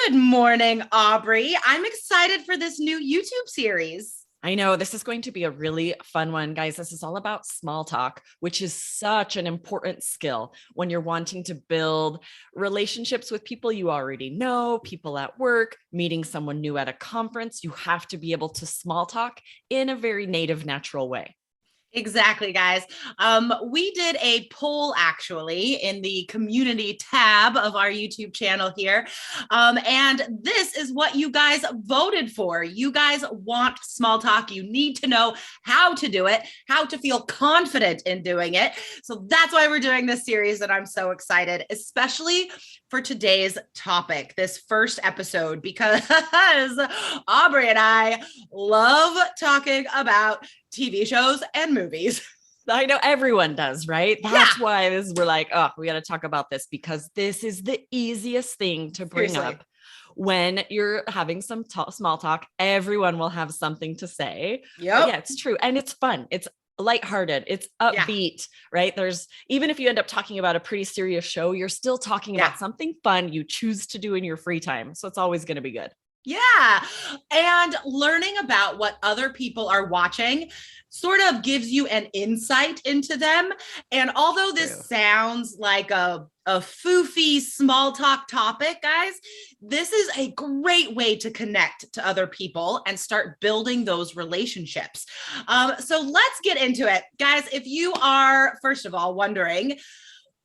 Good morning, Aubrey. I'm excited for this new YouTube series. I know this is going to be a really fun one, guys. This is all about small talk, which is such an important skill when you're wanting to build relationships with people you already know, people at work, meeting someone new at a conference. You have to be able to small talk in a very native, natural way. Exactly, guys. We did a poll actually in the community tab of our YouTube channel here. And this is what you guys voted for. You guys want small talk. You need to know how to do it, how to feel confident in doing it. So that's why we're doing this series, and I'm so excited, especially for today's topic, this first episode, because Aubrey and I love talking about TV shows and movies. I know everyone does, right? That's why we're like, oh, we got to talk about this because this is the easiest thing to bring up when you're having some small talk. Everyone will have something to say. Yeah, it's true. And it's fun. It's lighthearted. It's upbeat, right? There's, even if you end up talking about a pretty serious show, you're still talking about something fun you choose to do in your free time. So it's always going to be good. Yeah. And learning about what other people are watching sort of gives you an insight into them. And although this sounds like a foofy small talk topic, guys, this is a great way to connect to other people and start building those relationships. So let's get into it. Guys, if you are, first of all, wondering,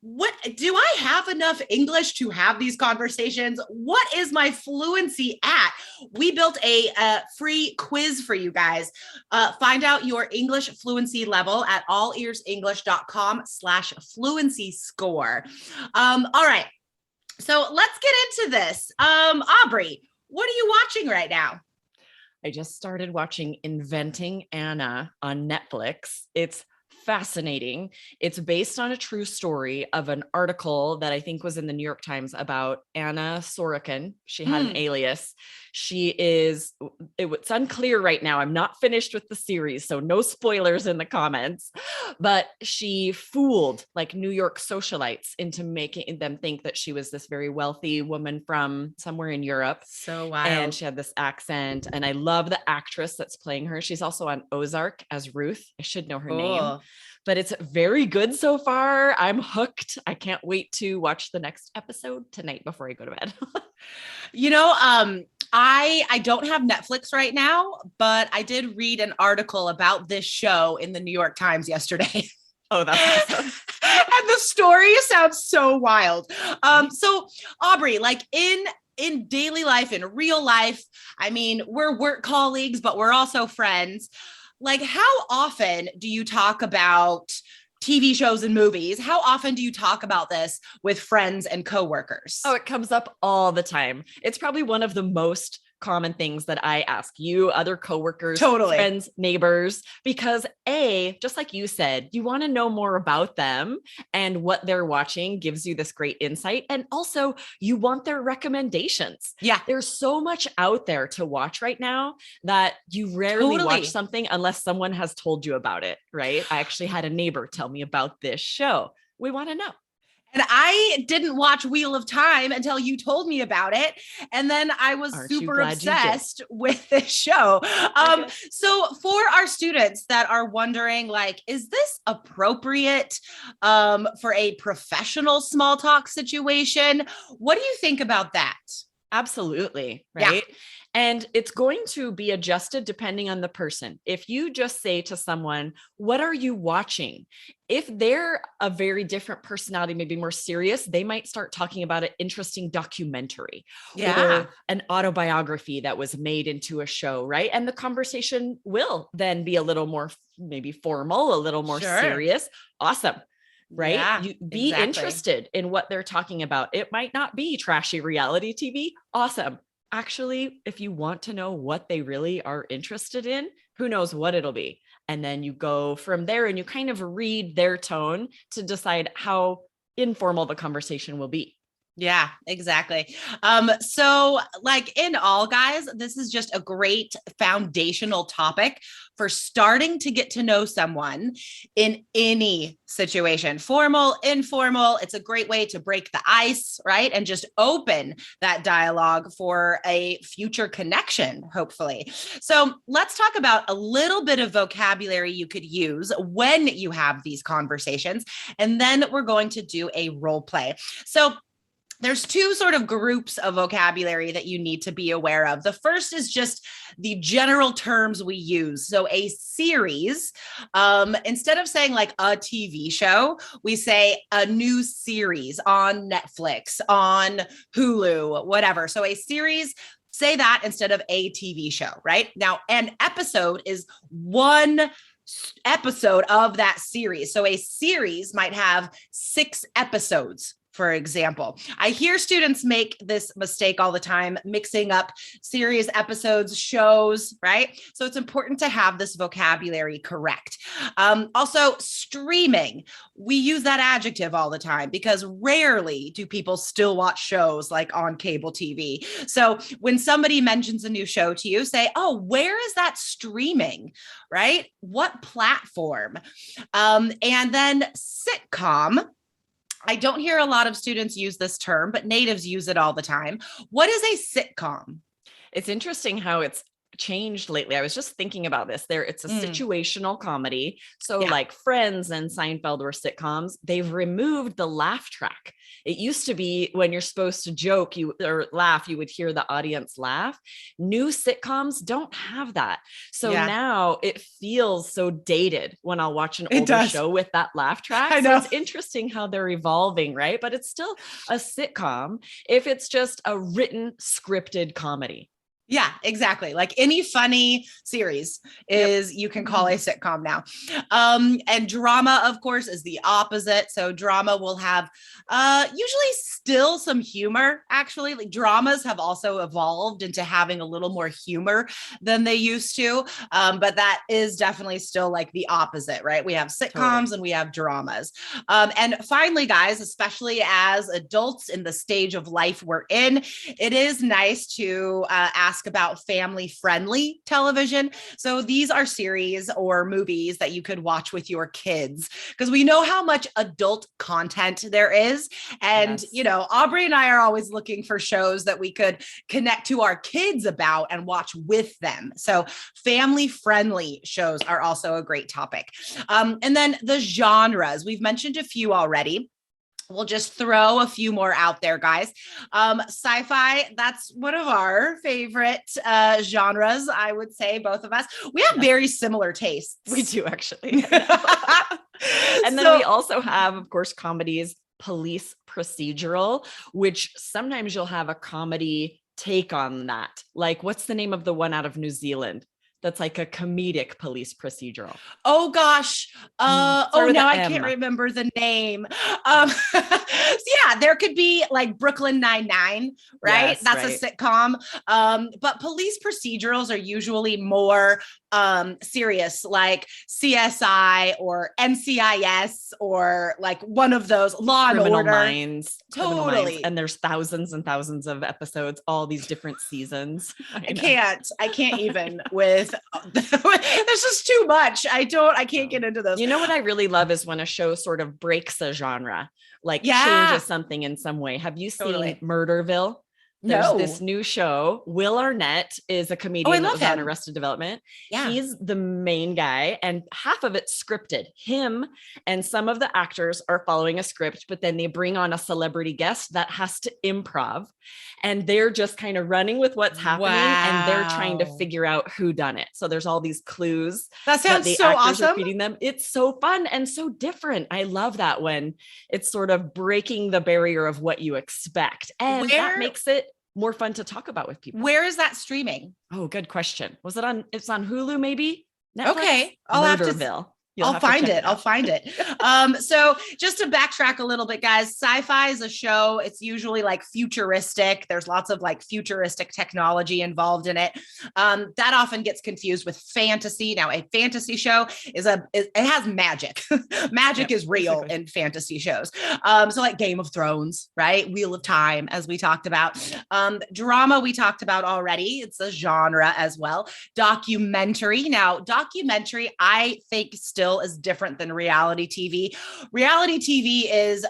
what do I have enough English to have these conversations? What is my fluency at? We built a free quiz for you guys. Find out your English fluency level at allearsenglish.com/fluency score. All right. So let's get into this. Aubrey, what are you watching right now? I just started watching Inventing Anna on Netflix. It's fascinating. It's based on a true story of an article that I think was in the New York Times about Anna Sorokin. She had an alias. It's unclear right now. I'm not finished with the series, so no spoilers in the comments, but she fooled like New York socialites into making them think that she was this very wealthy woman from somewhere in Europe. So wild. And she had this accent, and I love the actress that's playing her. She's also on Ozark as Ruth. I should know her name. But it's very good so far. I'm hooked. I can't wait to watch the next episode tonight before I go to bed. I don't have Netflix right now, but I did read an article about this show in the New York Times yesterday. Oh, that's awesome. And the story sounds so wild. So Aubrey, like in daily life, in real life, I mean, we're work colleagues, but we're also friends. Like, how often do you talk about TV shows and movies? How often do you talk about this with friends and coworkers? Oh, it comes up all the time. It's probably one of the most common things that I ask you, other coworkers, friends, neighbors, because just like you said, you want to know more about them, and what they're watching gives you this great insight. And also you want their recommendations. Yeah. There's so much out there to watch right now that you rarely watch something unless someone has told you about it, right? I actually had a neighbor tell me about this show. We want to know. And I didn't watch Wheel of Time until you told me about it. And then I was super obsessed with this show. So for our students that are wondering, like, is this appropriate for a professional small talk situation? What do you think about that? Absolutely. Right. Yeah. And it's going to be adjusted depending on the person. If you just say to someone, what are you watching? If they're a very different personality, maybe more serious, they might start talking about an interesting documentary or an autobiography that was made into a show, right? And the conversation will then be a little more maybe formal, a little more serious. Awesome. Right? Yeah, you be interested in what they're talking about. It might not be trashy reality TV. Awesome. Actually, if you want to know what they really are interested in, who knows what it'll be. And then you go from there and you kind of read their tone to decide how informal the conversation will be. Yeah, exactly. So like in all, guys, this is just a great foundational topic for starting to get to know someone in any situation, formal, informal. It's a great way to break the ice, right? And just open that dialogue for a future connection, hopefully. So let's talk about a little bit of vocabulary you could use when you have these conversations. And then we're going to do a role play. So there's two sort of groups of vocabulary that you need to be aware of. The first is just the general terms we use. So a series, instead of saying like a TV show, we say a new series on Netflix, on Hulu, whatever. So a series, say that instead of a TV show, right? Now, an episode is one episode of that series. So a series might have 6 episodes, for example. I hear students make this mistake all the time, mixing up series, episodes, shows, right? So it's important to have this vocabulary correct. Also, streaming. We use that adjective all the time because rarely do people still watch shows like on cable TV. So when somebody mentions a new show to you, say, oh, where is that streaming, right? What platform? And then sitcom. I don't hear a lot of students use this term, but natives use it all the time. What is a sitcom? It's interesting how it's changed lately. I was just thinking about this. It's a situational comedy. So like Friends and Seinfeld were sitcoms. They've removed the laugh track. It used to be when you're supposed to joke or laugh, you would hear the audience laugh. New sitcoms don't have that. So now it feels so dated when I'll watch an older show with that laugh track. I know. So it's interesting how they're evolving, right? But it's still a sitcom if it's just a written scripted comedy. Yeah, exactly. Like any funny series is, you can call a sitcom now. And drama, of course, is the opposite. So drama will have usually still some humor, actually. Like dramas have also evolved into having a little more humor than they used to. But that is definitely still like the opposite, right? We have sitcoms and we have dramas. And finally, guys, especially as adults in the stage of life we're in, it is nice to ask about family-friendly television. So these are series or movies that you could watch with your kids, because we know how much adult content there is. And, you know, Aubrey and I are always looking for shows that we could connect to our kids about and watch with them. So family-friendly shows are also a great topic. And then the genres, we've mentioned a few already. We'll just throw a few more out there, guys. Sci-fi, that's one of our favorite genres, I would say, both of us. We have very similar tastes. We do, actually. And then we also have, of course, comedies, police procedural, which sometimes you'll have a comedy take on that. Like, what's the name of the one out of New Zealand? That's like a comedic police procedural. Oh gosh. Now I can't remember the name. Yeah, there could be like Brooklyn Nine-Nine, right? Yes, that's a sitcom. But police procedurals are usually more serious, like CSI or NCIS or like one of those, Law and Order. Minds, totally. And there's thousands and thousands of episodes, all these different seasons. I can't even with there's just too much. I can't get into those. You know what I really love is when a show sort of breaks a genre, like changes something in some way. Have you seen Murderville? There's this new show. Will Arnett is a comedian that was on Arrested Development. Yeah. He's the main guy, and half of it's scripted. Him and some of the actors are following a script, but then they bring on a celebrity guest that has to improv, and they're just kind of running with what's happening, and they're trying to figure out who done it. So there's all these clues. That sounds the so actors awesome. Are feeding them. It's so fun and so different. I love that when it's sort of breaking the barrier of what you expect, and that makes it more fun to talk about with people. Where is that streaming? Oh, good question. Was it on? It's on Hulu, maybe. Netflix? Okay, Murderville. You'll have to check it out. I'll find it. So just to backtrack a little bit, guys, sci-fi is a show. It's usually like futuristic. There's lots of like futuristic technology involved in it. That often gets confused with fantasy. Now, a fantasy show it has magic. Magic is real in fantasy shows. So like Game of Thrones, right? Wheel of Time, as we talked about. Drama we talked about already. It's a genre as well. Documentary. Now, documentary, I think still is different than reality TV. Reality TV is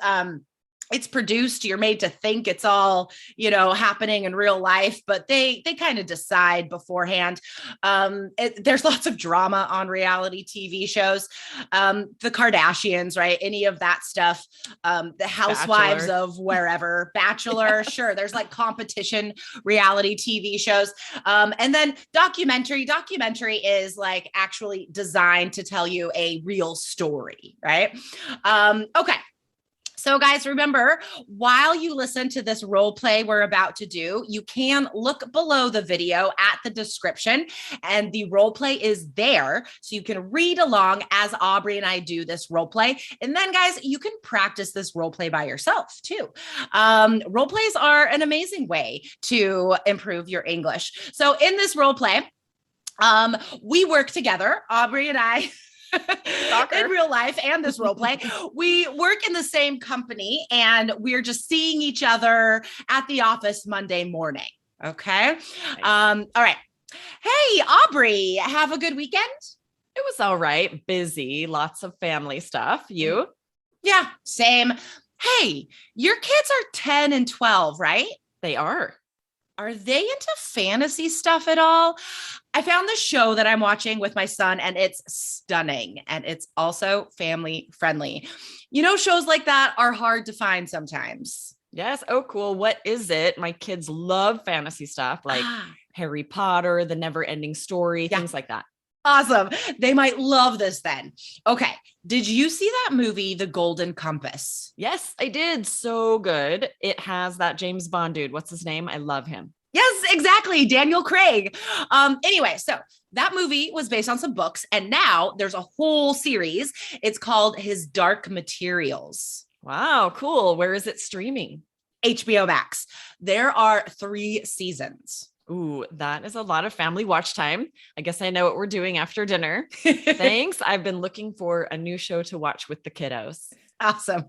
it's produced, you're made to think it's all, happening in real life, but they kind of decide beforehand. There's lots of drama on reality TV shows. The Kardashians, right? Any of that stuff. The Housewives of wherever, Bachelor, sure. There's like competition reality TV shows. And then documentary is like actually designed to tell you a real story, right? Okay. So guys, remember, while you listen to this role play we're about to do, you can look below the video at the description, and the role play is there. So you can read along as Aubrey and I do this role play. And then guys, you can practice this role play by yourself too. Role plays are an amazing way to improve your English. So in this role play, we work together, Aubrey and I, in real life and this role play. We work in the same company and we're just seeing each other at the office Monday morning. Okay. Nice. All right. Hey, Aubrey, have a good weekend. It was all right. Busy, lots of family stuff. You? Yeah, same. Hey, your kids are 10 and 12, right? They are. Are they into fantasy stuff at all? I found this show that I'm watching with my son and it's stunning and it's also family friendly. Shows like that are hard to find sometimes. Yes. Oh, cool. What is it? My kids love fantasy stuff like Harry Potter, The Never Ending Story, things like that. Awesome. They might love this then. Okay. Did you see that movie, The Golden Compass? Yes, I did. So good. It has that James Bond dude. What's his name? I love him. Yes, exactly. Daniel Craig. Anyway, so that movie was based on some books and now there's a whole series. It's called His Dark Materials. Wow, cool. Where is it streaming? HBO Max. There are 3 seasons. Ooh, that is a lot of family watch time. I guess I know what we're doing after dinner. Thanks. I've been looking for a new show to watch with the kiddos. Awesome.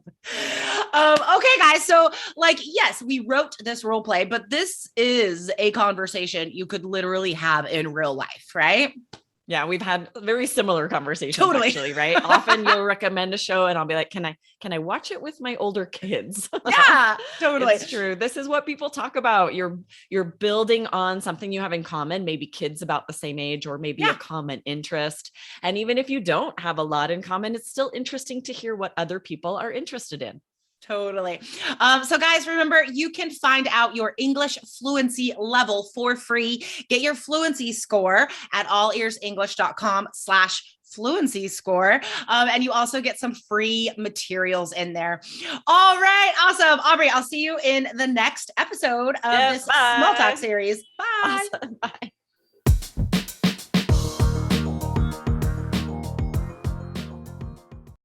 Okay, guys. So yes, we wrote this role play, but this is a conversation you could literally have in real life, right? Yeah, we've had very similar conversations, actually, right? Often you'll recommend a show and I'll be like, can I watch it with my older kids? Yeah, totally. It's true. This is what people talk about. You're building on something you have in common, maybe kids about the same age or maybe a common interest. And even if you don't have a lot in common, it's still interesting to hear what other people are interested in. Totally. So guys, remember, you can find out your English fluency level for free. Get your fluency score at allearsenglish.com/fluency score. And you also get some free materials in there. All right. Awesome. Aubrey, I'll see you in the next episode of this Small Talk series. Bye. Awesome. Bye.